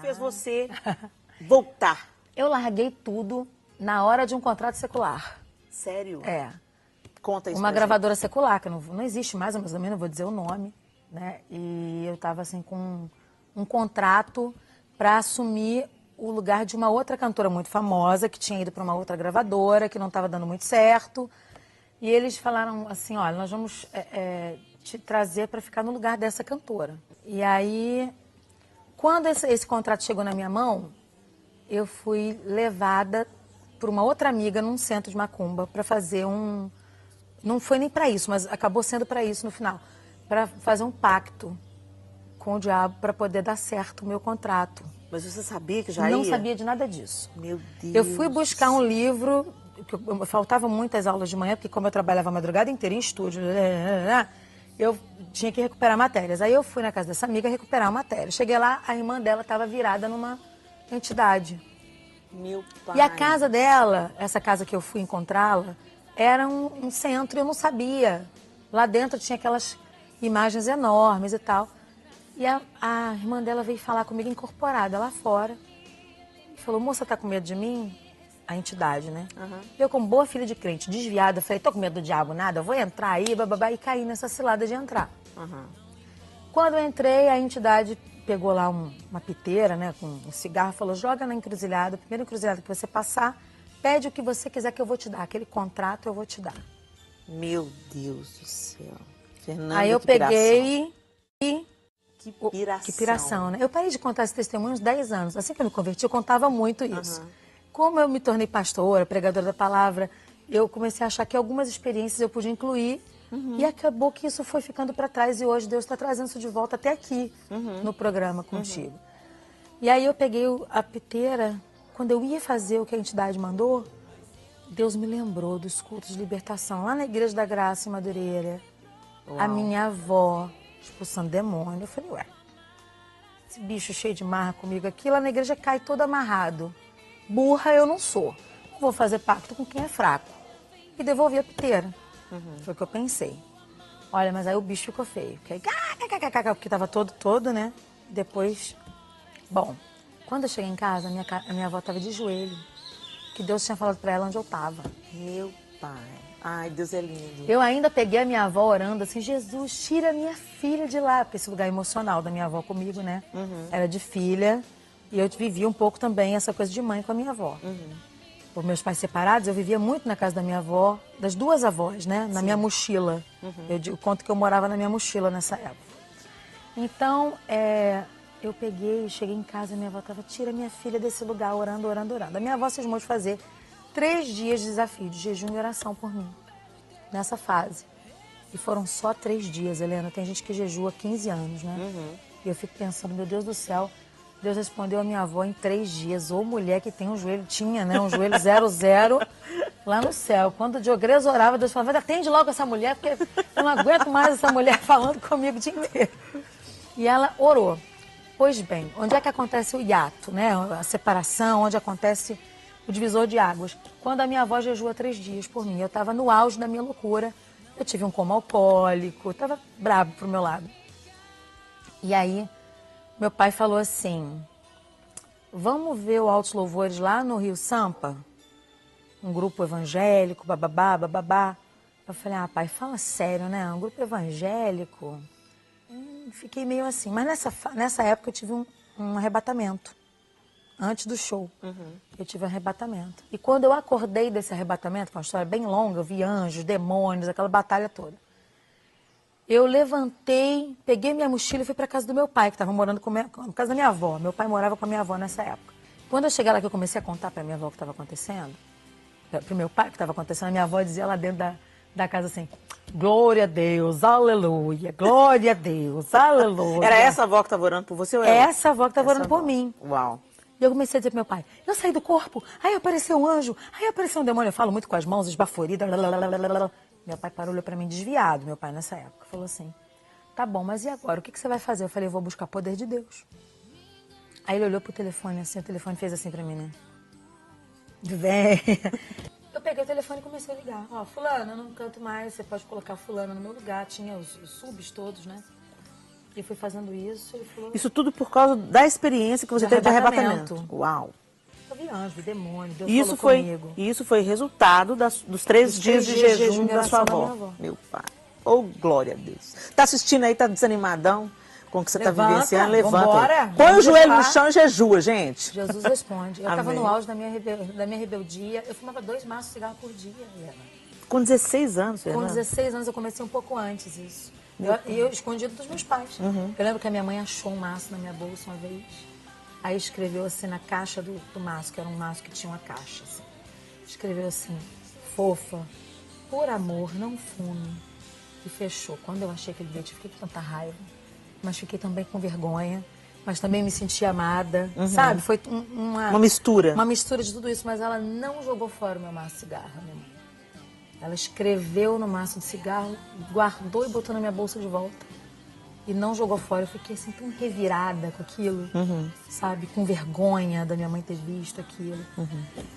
fez você voltar? Eu larguei tudo na hora de um contrato secular. Sério? É. Conta isso Uma pra gravadora secular, que não existe mais, mas também não vou dizer o nome, né? E eu estava assim com um contrato para assumir o lugar de uma outra cantora muito famosa, que tinha ido para uma outra gravadora, que não estava dando muito certo. E eles falaram assim, olha, nós vamos te trazer para ficar no lugar dessa cantora. E aí, quando esse contrato chegou na minha mão, eu fui levada por uma outra amiga num centro de macumba para fazer um... Não foi nem para isso, mas acabou sendo para isso no final. Para fazer um pacto com o diabo para poder dar certo o meu contrato. Mas você sabia que já ia? Não sabia de nada disso. Meu Deus. Eu fui buscar um livro, faltavam muitas aulas de manhã, porque como eu trabalhava a madrugada inteira em estúdio, eu tinha que recuperar matérias. Aí eu fui na casa dessa amiga recuperar a matéria. Cheguei lá, a irmã dela estava virada numa entidade. Meu pai. E a casa dela, essa casa que eu fui encontrá-la, era um centro e eu não sabia. Lá dentro tinha aquelas imagens enormes e tal. E a irmã dela veio falar comigo incorporada lá fora. E falou, moça, tá com medo de mim? A entidade, né? Uhum. Eu, como boa filha de crente, desviada, falei, tô com medo do diabo nada, eu vou entrar aí, bababá, e caí nessa cilada de entrar. Uhum. Quando eu entrei, a entidade pegou lá uma piteira, né, com um cigarro, falou, joga na encruzilhada, primeira encruzilhada que você passar, pede o que você quiser que eu vou te dar, aquele contrato eu vou te dar. Meu Deus do céu. Fernanda, Aí eu que peguei e... Que piração. Que piração, né? Eu parei de contar esse testemunho uns 10 anos. Assim que eu me converti, eu contava muito isso. Uhum. Como eu me tornei pastora, pregadora da palavra, eu comecei a achar que algumas experiências eu podia incluir. Uhum. E acabou que isso foi ficando para trás e hoje Deus está trazendo isso de volta até aqui no programa contigo. E aí eu peguei a piteira, quando eu ia fazer o que a entidade mandou, Deus me lembrou dos cultos de libertação lá na Igreja da Graça em Madureira. Uau. A minha avó expulsando demônio. Eu falei, ué, esse bicho cheio de marra comigo aqui, lá na igreja cai todo amarrado. Burra eu não sou. Não vou fazer pacto com quem é fraco. E devolvi a piteira. Foi o que eu pensei. Olha, mas aí o bicho ficou feio. Porque tava todo, né? Depois, bom, quando eu cheguei em casa, a minha avó tava de joelho. Que Deus tinha falado pra ela onde eu tava. Meu pai. Ai, Deus é lindo. Eu ainda peguei a minha avó orando assim, Jesus, tira minha filha de lá. Porque esse lugar emocional da minha avó comigo, né? Era de filha. E eu vivia um pouco também essa coisa de mãe com a minha avó. Por meus pais separados, eu vivia muito na casa da minha avó, das duas avós, né? Na minha mochila. Eu conto que eu morava na minha mochila nessa época. Então, eu peguei, cheguei em casa, minha avó estava, tira minha filha desse lugar, orando, orando, orando. A minha avó se esmou de fazer 3 dias de desafio, de jejum e oração por mim, nessa fase. E foram só 3 dias, Helena. Tem gente que jejua 15 anos, né? E eu fico pensando, meu Deus do céu, Deus respondeu a minha avó em 3 dias. Ou mulher que tem um joelho, tinha, né? Um joelho 00 lá no céu. Quando o Diogreso orava, Deus falava, atende logo essa mulher, porque eu não aguento mais essa mulher falando comigo o dia inteiro. E ela orou. Pois bem, onde é que acontece o hiato, né? A separação, onde acontece o divisor de águas. Quando a minha avó jejua 3 dias por mim, eu estava no auge da minha loucura. Eu tive um coma alcoólico, estava brabo pro meu lado. E aí, meu pai falou assim, vamos ver o Altos Louvores lá no Rio Sampa? Um grupo evangélico, bababá, bababá. Eu falei, pai, fala sério, né? Um grupo evangélico? Fiquei meio assim. Mas nessa época eu tive um arrebatamento. Antes do show, eu tive um arrebatamento. E quando eu acordei desse arrebatamento, que é uma história bem longa, eu vi anjos, demônios, aquela batalha toda. Eu levantei, peguei minha mochila e fui para casa do meu pai, que estava morando na casa da minha avó. Meu pai morava com a minha avó nessa época. Quando eu cheguei lá, que eu comecei a contar para minha avó o que estava acontecendo, para o meu pai o que estava acontecendo, a minha avó dizia lá dentro da casa assim, glória a Deus, aleluia, glória a Deus, aleluia. Era essa avó que estava orando por você ou ela? Essa avó que estava orando por mim. Uau. E eu comecei a dizer pro meu pai, eu saí do corpo, aí apareceu um anjo, aí apareceu um demônio. Eu falo muito com as mãos, esbaforida. Meu pai parou, olhou pra mim desviado, meu pai nessa época. Falou assim, tá bom, mas e agora? O que você vai fazer? Eu falei, eu vou buscar poder de Deus. Aí ele olhou pro telefone assim, o telefone fez assim pra mim, né? Vem. Eu peguei o telefone e comecei a ligar. Ó, fulana, eu não canto mais, você pode colocar fulana no meu lugar. Tinha os subs todos, né? E fui fazendo isso, ele falou... Isso tudo por causa da experiência que você teve de arrebatamento. Uau! Eu vi anjo, vi demônio, Deus Isso falou foi, comigo. isso foi resultado dos 3 dias de jejum da sua avó. Meu pai. Oh, glória a Deus. Tá assistindo aí, tá desanimadão com o que você tá vivenciando? Levanta. Vambora, põe o joelho no chão e jejua, gente. Jesus responde. Eu estava no auge da minha rebeldia. Eu fumava 2 maços de cigarro por dia, Helena. Com 16 anos, Fernanda? Com 16 anos eu comecei um pouco antes isso. Eu escondido dos meus pais. Eu lembro que a minha mãe achou um maço na minha bolsa uma vez. Aí escreveu assim na caixa do maço, que era um maço que tinha uma caixa. Assim. Escreveu assim, fofa, por amor, não fume. E fechou. Quando eu achei aquele bilhete, fiquei com tanta raiva. Mas fiquei também com vergonha. Mas também me senti amada. Sabe? Foi uma mistura. Uma mistura de tudo isso. Mas ela não jogou fora o meu maço de cigarro, minha mãe. Ela escreveu no maço de cigarro, guardou e botou na minha bolsa de volta. E não jogou fora. Eu fiquei assim tão revirada com aquilo, sabe? Com vergonha da minha mãe ter visto aquilo.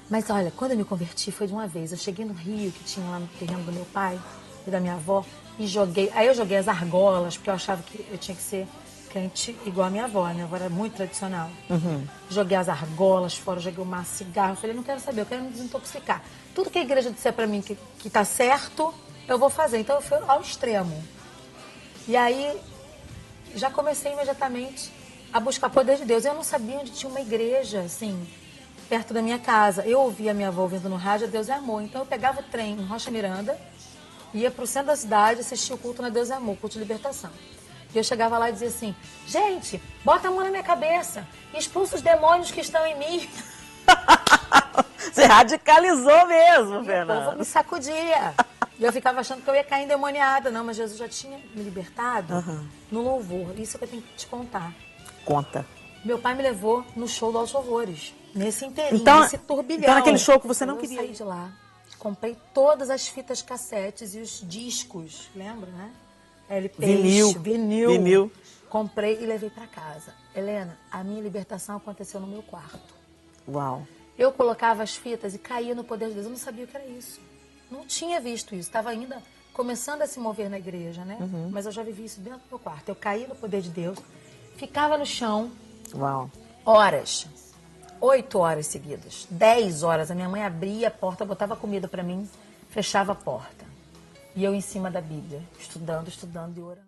Mas olha, quando eu me converti foi de uma vez. Eu cheguei no Rio, que tinha lá no terreno do meu pai e da minha avó, e joguei. Aí eu joguei as argolas, porque eu achava que eu tinha que ser crente igual a minha avó. Minha avó era muito tradicional. Joguei as argolas fora, joguei o maço de cigarro. Eu falei, não quero saber, eu quero me desintoxicar. Tudo que a igreja disser pra mim que tá certo, eu vou fazer. Então eu fui ao extremo. E aí já comecei imediatamente a buscar poder de Deus. Eu não sabia onde tinha uma igreja, assim, perto da minha casa. Eu ouvia a minha avó ouvindo no rádio, Deus é Amor. Então eu pegava o trem em Rocha Miranda, ia pro centro da cidade, assistia o culto na Deus é Amor, culto de libertação. E eu chegava lá e dizia assim, gente, bota a mão na minha cabeça, expulsa os demônios que estão em mim. Você radicalizou mesmo, E Fernanda. o povo me sacudia. E eu ficava achando que eu ia cair endemoniada. Não, mas Jesus já tinha me libertado no louvor. Isso que eu tenho que te contar. Conta. Meu pai me levou no show do Altos Louvores. Nesse inteirinho, Então, nesse turbilhão. Então naquele show que você não eu queria saí de lá. Comprei todas as fitas cassetes e os discos. Lembra, né? LPs, vinil. Comprei e levei pra casa. Helena, a minha libertação aconteceu no meu quarto. Uau. Eu colocava as fitas e caía no poder de Deus. Eu não sabia o que era isso. Não tinha visto isso. Estava ainda começando a se mover na igreja, né? Mas eu já vivi isso dentro do meu quarto. Eu caía no poder de Deus, ficava no chão. Uau. Horas. 8 horas seguidas. 10 horas. A minha mãe abria a porta, botava comida para mim, fechava a porta. E eu em cima da Bíblia, estudando e orando.